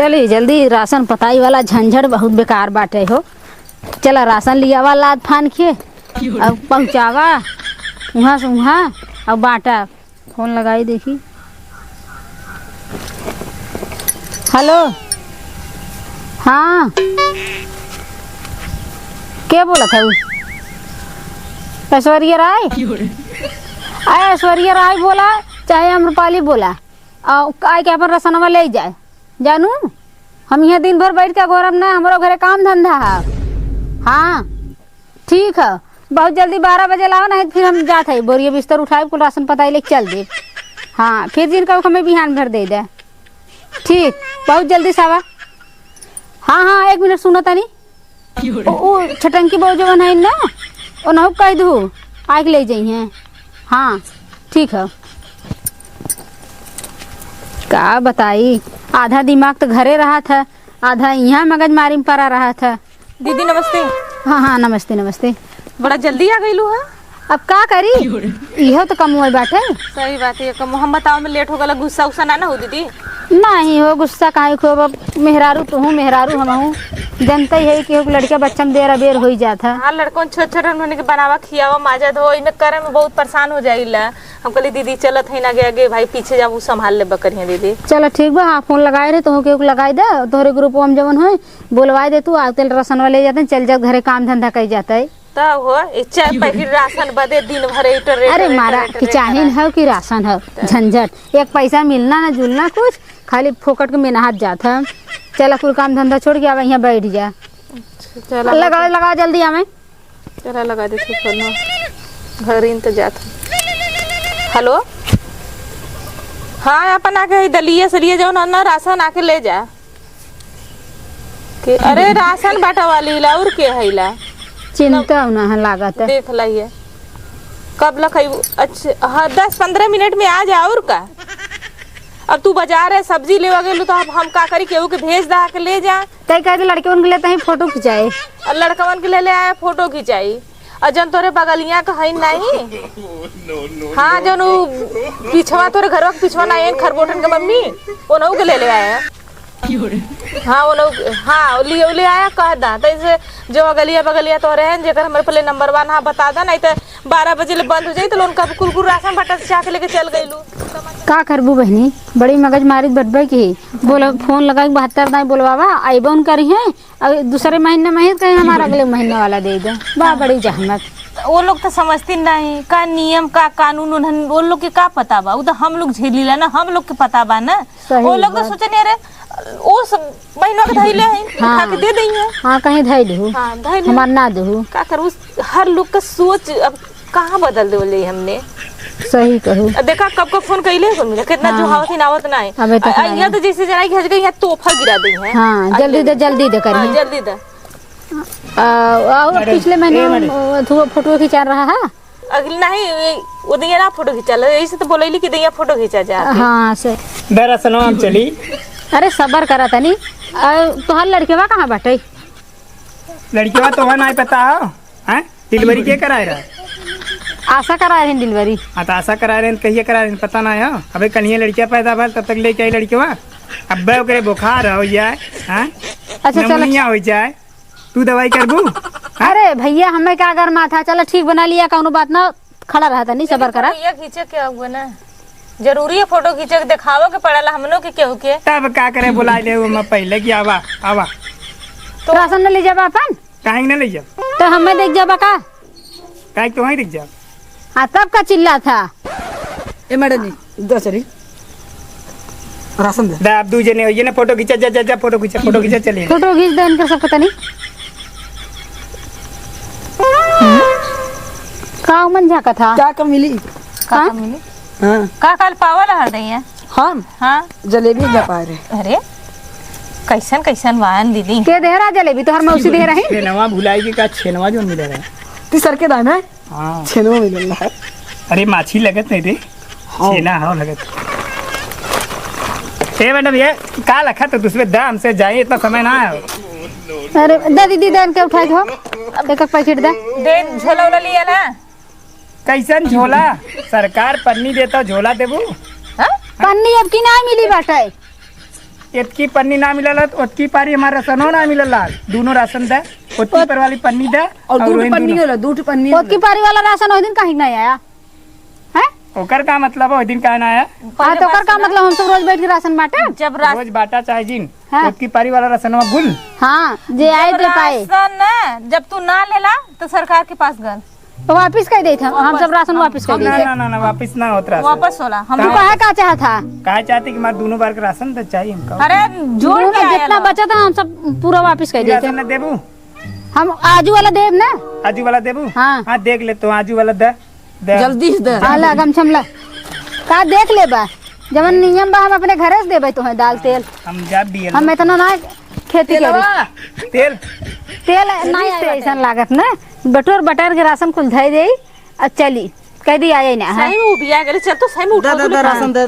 चली जल्दी राशन पताई वाला झंझट बहुत बेकार बाटे हो। चला राशन लियावा लाद फान के अब पहुँचावा वहाँ से वहाँ अब बांटा। फोन लगाई देखी। हेलो हाँ क्या बोला था वो? ऐश्वर्या राय ऐश्वर्या राय बोला चाहे अम्रपाली बोला आए के अपन रसनवा ले जाए जानू। हम यहाँ दिन भर बैठ के गौरव ना हमारो घरे काम धंधा है। हाँ ठीक है बहुत जल्दी 12 बजे लाओ नहीं फिर हम जात है बोरिया बिस्तर उठाए कुल राशन पता लेके चल दे। हाँ फिर जिनका हमें बिहान भर दे दे। ठीक बहुत जल्दी सावा। हाँ हाँ 1 मिनट सुनो तनी वो छटंकी बहु जवन है ना वो नहुक कह दू आके ले जाइए। हाँ ठीक है का बताई आधा दिमाग तो घरे रहा था आधा यहाँ मगज मारी में पड़ा रहा था। दीदी नमस्ते। हाँ हाँ नमस्ते नमस्ते। बड़ा जल्दी आ गई लू है। अब का करी यह तो कम हुआ बाटे। सही बात है हम बताओ में लेट हो गला गुस्सा उस्सा ना हो दीदी। नहीं हो गुस्सा काहे खूब अब मेहरारू तो हूँ मेहरारू हम हूँ जनता ही है कि लड़का बच्चा में देर अबेर हो जाता है। हाँ लड़कों छोट छोट उन्होंने के बनावा खियावा माजा धो इन्हें करे में बहुत परेशान हो जाइला। हम कहली दीदी चलत है ना आगे भाई पीछे जाबू संभाल ले बकरियां दीदी। चलो ठीक बा। हाँ फोन लगाए रहे तो के लगाई दे तोहरे ग्रुप में जवन हो बोलवाए दे तू आते राशन वाले जाते चल जा घरे काम धंधा कर जाता है तब हो चाय पैकेट राशन बदे दिन भर अरे मारा कि चाहिए है कि राशन है झंझट एक पैसा मिलना ना जुलना कुछ खाली फोकट के मेहनत जाता है। चला कुल काम धंधा छोड़ के अब यहाँ बैठ जा। चला लगा लगा जल्दी हमें। चला लगा दे घर इंतजार। हेलो हाँ अपन आके दलिया सलिया जो ना राशन आके ले जा कि अरे राशन बाटा वाली ला और के है ला चिंता ना है लागत है। देख लाइए कब लखाई। अच्छा हाँ 10-15 मिनट में आ जा और का। अब तू बाजार है सब्जी लेवा गेलू तो हम का करी केहू के भेज दा के ले जा। तय कह के लड़के उनके लेते हैं फोटो खिंचाए और लड़कवन के ले आया फोटो खिंचाई और जन तोरे बगलिया का है नहीं। हाँ जन पिछवा तोरे घर पिछवा ना खरबोटन के मम्मी वो के ले आया। हाँ वो हाँ ले आया कह दा तो जो अगलिया बगलिया तोरे हैं जेकर हमारे पहले नंबर 1 हाँ बता दा नहीं तो 12 बजे ले बंद हो जाये तो उनका कुल राशन भट्टा से चाह के लेके चल गई। का करबू बहनी बड़ी मगज मारी बटबे की बोला फोन लगा 72 दाई बोलवावा आईबा उन करी है अब दूसरे महीने में कहीं हमारा अगले महीने वाला दे दे बा बड़ी जहमत। वो लोग तो समझते नहीं का नियम का कानून वो लोग के का पता बा वो तो हम लोग झेली ला ना हम लोग के पता बा ना। वो लोग तो सोचे नहीं अरे वो सब महीनों के धैले हैं उठा के दे देंगे। हाँ कहीं धै दू हमार ना दू का करूँ हर लोग का सोच अब कहाँ बदल दे हमने। सही कहू देखा कब कब फोन कैले को मिला कितना जो हवा थी नावत ना है यहाँ तो जैसे जरा घर गई यहाँ तोहफा गिरा दी है। हाँ जल्दी दे करिए जल्दी दे। पिछले महीने फोटो खिंचा रहा है अगले नहीं वो दिया ना फोटो खिंचा लो ऐसे तो बोले कि दिया फोटो खिंचा जा। हाँ सही दरअसल हम चली अरे सबर करा तनी तोहर लड़केवा कहाँ बाटे? लड़केवा तो नहीं पता है डिलीवरी के कराए रहा आशा करा रहे डिलीवरी। हाँ तो आशा करा रहे कहिए करा रहे पता ना है। अबे कन्हैया लड़किया पैदा भल तब तक लेके आई लड़केवा अब ओकरे बुखार हो जाए अच्छा निमोनिया हो जाए तू दवाई करबू। अरे भैया हमें क्या कर माथा चलो ठीक बना लिया कौनो बात ना खड़ा रहता नहीं सबर करा। खींचे क्या हुआ ना जरूरी है फोटो खींचे के दिखावो के पड़ेला हम लोग के केहू के तब का करे बुला ले मैं पहले की आवा तो राशन न ले जाबा अपन कहीं न ले जा तो हमें देख जाबा का कहीं तो वहीं दिख जा। हाँ तब का चिल्ला था ए मैडम जी दो सरी राशन दे आप दू जने ये ना फोटो खींचा जा फोटो खींचा चलिए फोटो खींच दे इनका सब पता नहीं का मन झाका था क्या कम मिली का मिली हाँ का काल पावल हर दैया हम हाँ जलेबी जपा रहे। अरे कैसन कैसन वाहन दीदी के दे रहा जलेबी तो हर मौसी दे रही छेनवा भुलाई की का छेनवा जो मिले रहा ती सर के दाना है हाँ छेनो मिल रहा है। अरे माछी लगत नहीं थे छेना हाँ लगत। मैडम ये का लखा तो दूसरे दाम से जाए इतना समय ना है। अरे दे दीदी दे इनके उठाई दो एक पैकेट दे झोला उला लिया ना कैसन झोला सरकार पन्नी देता झोला देबू पन्नी अब की ना मिली बाटे इतकी पन्नी ना मिलल तो ओतकी पारी हमारा राशनो ना मिलल। दोनों राशन दे, ओतकी पर वाली पन्नी दे और दूध रोहिन पन्नी दोनों। होला, दूध पन्नी ओतकी पारी वाला राशन उस दिन कहीं नहीं आया है। ओकर का मतलब है दिन का ना आया। हाँ तो ओकर का मतलब हम सब रोज बैठ के राशन बांटे। जब रोज बाटा चाहे जिन हाँ। ओतकी पारी वाला राशन गुल। हाँ जे आए दे पाए राशन ना जब तू ना लेला तो सरकार के पास गन तो वापिस कर देते हम सब राशन वापिस कर ना देते। ना ना ना वापिस ना होत राशन। वापस होला हम तू कहा का चाहा था कहा चाहते कि हमारे दोनों बार का राशन तो चाहिए हमको। अरे जोड़ दोनों के में आया जितना लो। बचा था हम सब पूरा वापिस कर देते। राशन न देबू, हम आजू वाला देब ना। आजू वाला देबू। हाँ। हाँ देख ले तो आजू वाला दे दे। जल्दी से दे। हाला गमछम ला का देख ले बा जवन नियम बा हम अपने घरे से देबे तो दाल तेल। हम जा दिए हम इतना ना खेती करे तेल तेल नहीं ऐसा लागत ना बटोर बटार के राशन कुल धई दे और चली कह दी आए ना। हाँ। सही में उबिया गेले चल तो सही में उठा दे दे राशन दे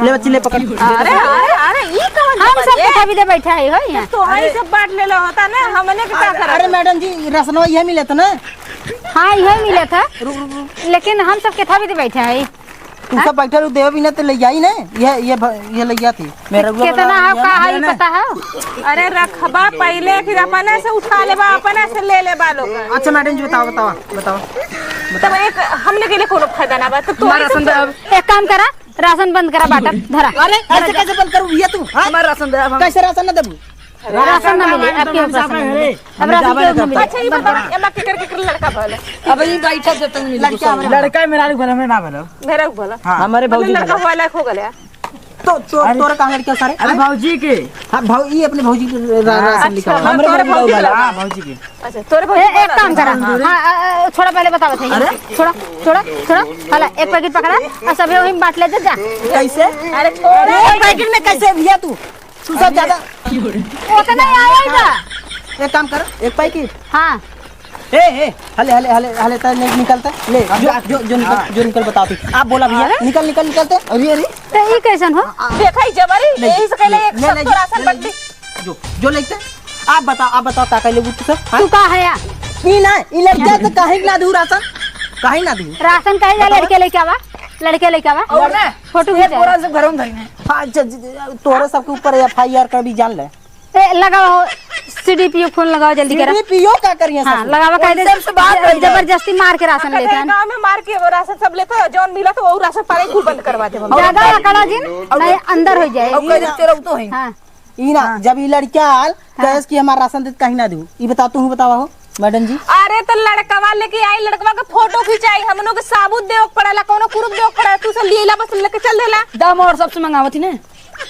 ले बच्ची ले पकड़। अरे अरे अरे ई कवन हम सब के भी दे बैठा है हो यहाँ। तो हई सब बांट ले लो होता ना हमने के का करा। अरे मैडम जी राशनवा यह मिले था ना। हाँ यही मिला था लेकिन हम सब के था भी दे बैठा है। तू सब बैठे रहो देव भी ना तो ले जाई ना। ये ले जा थी मेरा कितना है का है पता है। अरे रखबा पहले फिर अपने से उठा लेबा अपने से ले लेबा लोग। अच्छा मैडम जी बताओ। तब एक हमने के लिए कोनो फायदा ना बा तो हमारा राशन दे अब। एक काम करा राशन बंद करा बाटा धरा। अरे ऐसे कैसे बंद करूँ भैया तू। हमारा राशन दे अब। कैसे राशन ना देबू। राशन ना मिले अब के राशन ना मिले। अब राशन क्यों ना मिले। अच्छा ये बता एमा के लड़का भले अब ये बैठा जब तक मिल लड़का मेरा घर में ना बोलो। मेरा भला हमारे भौजी लड़का हुआ लायक हो गया। तो तोरा कहां लड़के सारे। अरे भौजी के। हां ये अपने भौजी के राशन लिखा है। हमारे भौजी के। हां भौजी के। अच्छा तोरे भौजी एक काम करा हाँ थोड़ा पहले बता बताइए थोड़ा हाला एक पैकेट पकड़ा और सब वही में बांट ले जा। कैसे। अरे छोड़े एक पैकेट में कैसे भैया तू सब ज्यादा उतना ही आएगा। एक काम कर एक पैकेट। हाँ ए हले तो नहीं निकलता ले जो निकल बताओ थी आप बोला भैया निकलते। अरे तो ये कैसन हो। देखा ही जबरी यही से कहले एक सब तो राशन बट दी जो लिखते आप बताओ का कहले तू सब। तू का है या ई ना ई लड़का तो काहे ना दू राशन काहे ना दू राशन कहे जा लड़के लेके आवा और ना फोटो खींच पूरा सब घरों में धरने। हां तोरे सबके ऊपर एफआईआर कर भी जान ले। लगाओ सीडीपीओ फोन लगाओ जल्दी करा। सीडीपीओ का करिए हाँ लगावा कह दे जबरदस्ती मार के राशन लेते हैं। गांव में मार के वो राशन सब लेते हैं जौन मिला तो वो राशन पारे कुल बंद करवा दे। ज्यादा अकड़ा जिन नहीं अंदर हो जाए। और कह देते रहो तो है हाँ ई ना जब ई लड़का आल कहेस कि हमारा राशन दे कहीं ना दू ई बता तू बतावा हो मैडम जी। अरे तो लड़कवा लेके आई लड़कवा का फोटो खिंचाई हमनों के साबुत देव पड़ेला कोनो कुरुप देव पड़ेला तू से लीला बस लेके चल देला दाम और सबसे मंगावती ने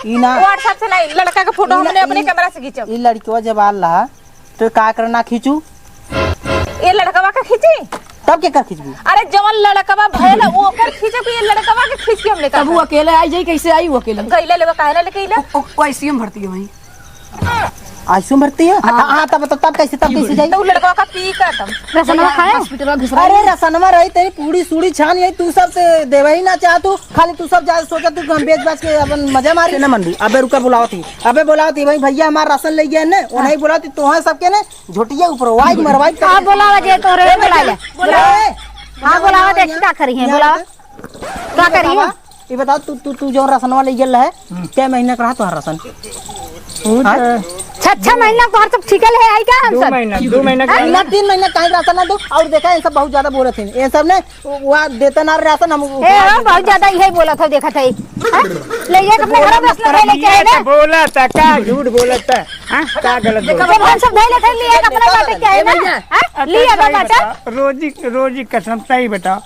ई ना व्हाट्सएप से नहीं लड़का का फोटो हमने अपने कैमरा से खींचा। ई लड़कवा जब आल रहा तो का करना खींचू ये लड़कवा का खींची तब के कर खींचबू। अरे जवन लड़कवा भइल वो कर खींचे को ये लड़कवा के खींच के हमने तब वो अकेले आई जाई कैसे आई वो अकेले गइला लेवा काहे ना लेके इला वैसे हम भर्ती है वही आईसीयू भर्ती है। हां तब कैसे जाई तो लड़कवा का पी का तुम राशन खाए हॉस्पिटल में घुसरा। अरे रसनमा रही तेरी पूरी सूड़ी छान यही तू सब से देवे ही ना चाह तू खाली तू सब जा सोचा तू हम बेच बाच के अपन मजा मारी ना मंडू। अबे रुका बुलावती भाई भैया हमारा राशन ले गया ने उन्हें बुलावती तोहा सबके ने झोटिया ऊपर वाई मरवाई का बोलावा जे तोरे बुला ले। बोलावे हाँ बोलावा देख क्या करी है बोलावा क्या करी है। ये बता तू जो राशनवा ले गेल है क्या महीना का तुम्हारा राशन। 6 महीना को हर सब ठीक है आई क्या हम 2 सब महीना महीना 3 महीना कहीं राशन ना दो। और देखा ये सब बहुत ज्यादा बोले थे ये सब ने वहाँ देते ना राशन हम बहुत ज्यादा यही बोला था देखा था ले ये अपने घर में राशन ले लेके आए ना बोला था का झूठ बोला था का गलत बोला। जब हम सब धैले थे लिए अपने बाटे के आए ना लिए बाटा रोजी कसम सही बताओ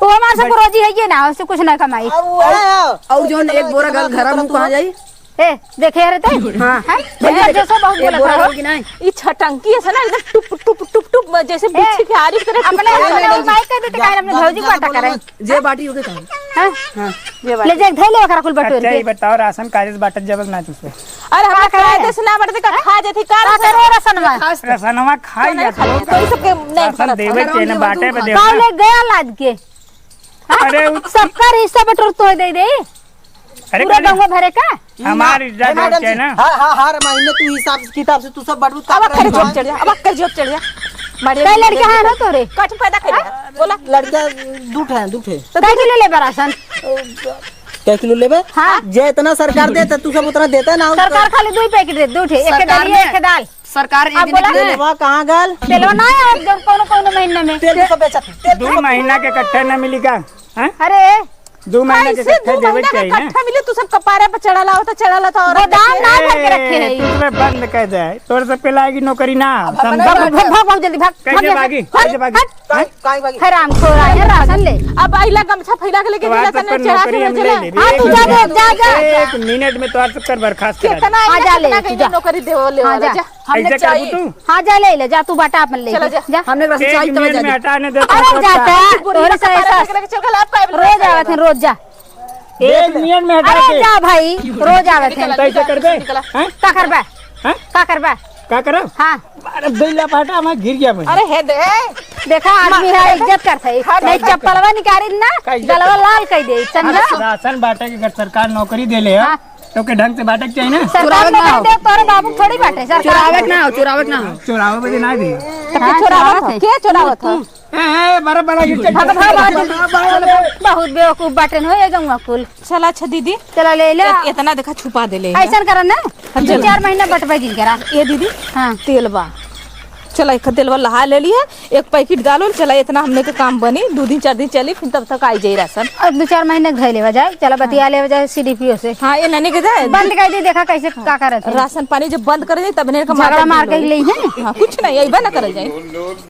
वो हमारे सब रोजी है ये ना उससे कुछ ना कमाई। और जो एक बोरा घर में कहाँ जाई ए देखे रे ते हां जो सब बहुत बोला था कि नहीं ई छटंकी है ना एकदम टुप टुप जैसे बिच्छी की आरी की तरह अपने माइक कर देते काहे अपने भौजी बाटा करे जे बाटी होके कहां हां ले जाके धैले ओकरा कुल बटोर अच्छा के ये बताओ राशन कागज बाटत जबल ना तुझसे। अरे हमरा खाए दे सुना पड़ते का खा जथी कार का करे राशन में राशनवा खाई जा कोई सबके नहीं राशन देवे के ना बाटे पे काऊ देवे। ले गया लाद के अरे सबका हिस्सा बटोर तो दे दे अरे पूरा गांव भरे का हमारी इज्जत है ना। हां हर महीने तू हिसाब किताब से तू सब बटू अब कर जोब चढ़ जा अब कर जोब चढ़ जा मारे कई लड़के हैं ना तोरे कट पैदा कर बोला लड़का दूठ है तो कई ले ले राशन क्या किलो लेबे? हाँ। जे इतना सरकार देता तू सब उतना देता ना। सरकार खाली 2 पैकेट दे, 2 ठे, एक के सरकार दलिए, में- एक के दाल। सरकार अब बोला तेल बा कहाँ गल? तेलवा ना है अब जब कोनो महीना में। तेल तो बेचा तेल 2 महीना के कट्ठा न मिली का? हैं? अरे 2 महीना के कैसे कट्ठा 2 देवे महीना का चाहिए ना। कट्ठा मिले तू सब कपारे पे चढ़ा था और गोदाम ना भर के रखे ए, है। तू तो बंद कर दे, तोर से पहले आएगी नौकरी ना भाग समझा? भाग जल्दी भाग। कैसे भाग यहाँ से। भागी? भाग, कैसे भागी? भाग। हैं? काहे भागी? हराम खोर आए हैं राशन ले। अब आइला गमछा फैला के लेके तो दिला आज तक तने पर चढ़ा नौकरी के हम ले भेजला। ले। हाँ, तू जा दे, जा। एक मिनट में तो चक्कर बर्खास्त करा दे। कितना हाँ, जा ले, कितना तू कहीं जा। नौकरी देवो ले हाँ, वाला जा। जा हमने ऐसे चाहिए करू तू? हाँ जा ले जा, तू बाटा अपन ले चलो जा। जा। हमने राशन एक चाहिए तो मिनट में जा। हटाने दे तो अरे सोचता। जाता है बुरी तोरे से कपारे ऐसा पे लेके चल गला पाइप रोज आवत हैं, रोज जा। एक मिनट में हटा अरे के जा भाई, रोज आवत हैं। तो ऐसे कर दे। हैं? का करबा? हैं? का करबा? क्या करो? हाँ अरे बेला पाटा मैं गिर गया मैं। अरे हे दे देखा आदमी है इज्जत करते है। नहीं चप्पलवा निकाली ना इज्जत गलवा लाल कर दे, समझा? राशन बांटे के अगर सरकार नौकरी दे ले हाँ। तो के ढंग से बांटे के चाहिए ना। सरकार ने दे तोरे बाबू थोड़ी बाटे सरकार। चुरावक ना हो, चुरावक ना हो। चुरावे बजे ना दी। हाँ, चुरावत है। के चुरावत है बड़ा बड़ा गिर भाग बहुत बेवकूफ बाटन हो गंगा कुल। चला अच्छा दीदी चलो ले ले इतना देखा छुपा दे ले ऐसा करन ना 2-4 महीना बटवा गिन करा। ये दीदी हाँ तेलवा चला एक तेलवा लहा ले लिया एक पैकेट डालो चला इतना हमने के काम बनी 2 दिन 4 दिन चली फिर तब तक आई जाई राशन और 2-4 महीने घर ले जाए। चला बतिया ले जाए CDPO से। हाँ ये नने के जाए बंद कर दी, देखा कैसे का करत है। राशन पानी जब बंद कर दे तब ने झगड़ा मार के ले हैं। हाँ कुछ नहीं यही ना कर जाए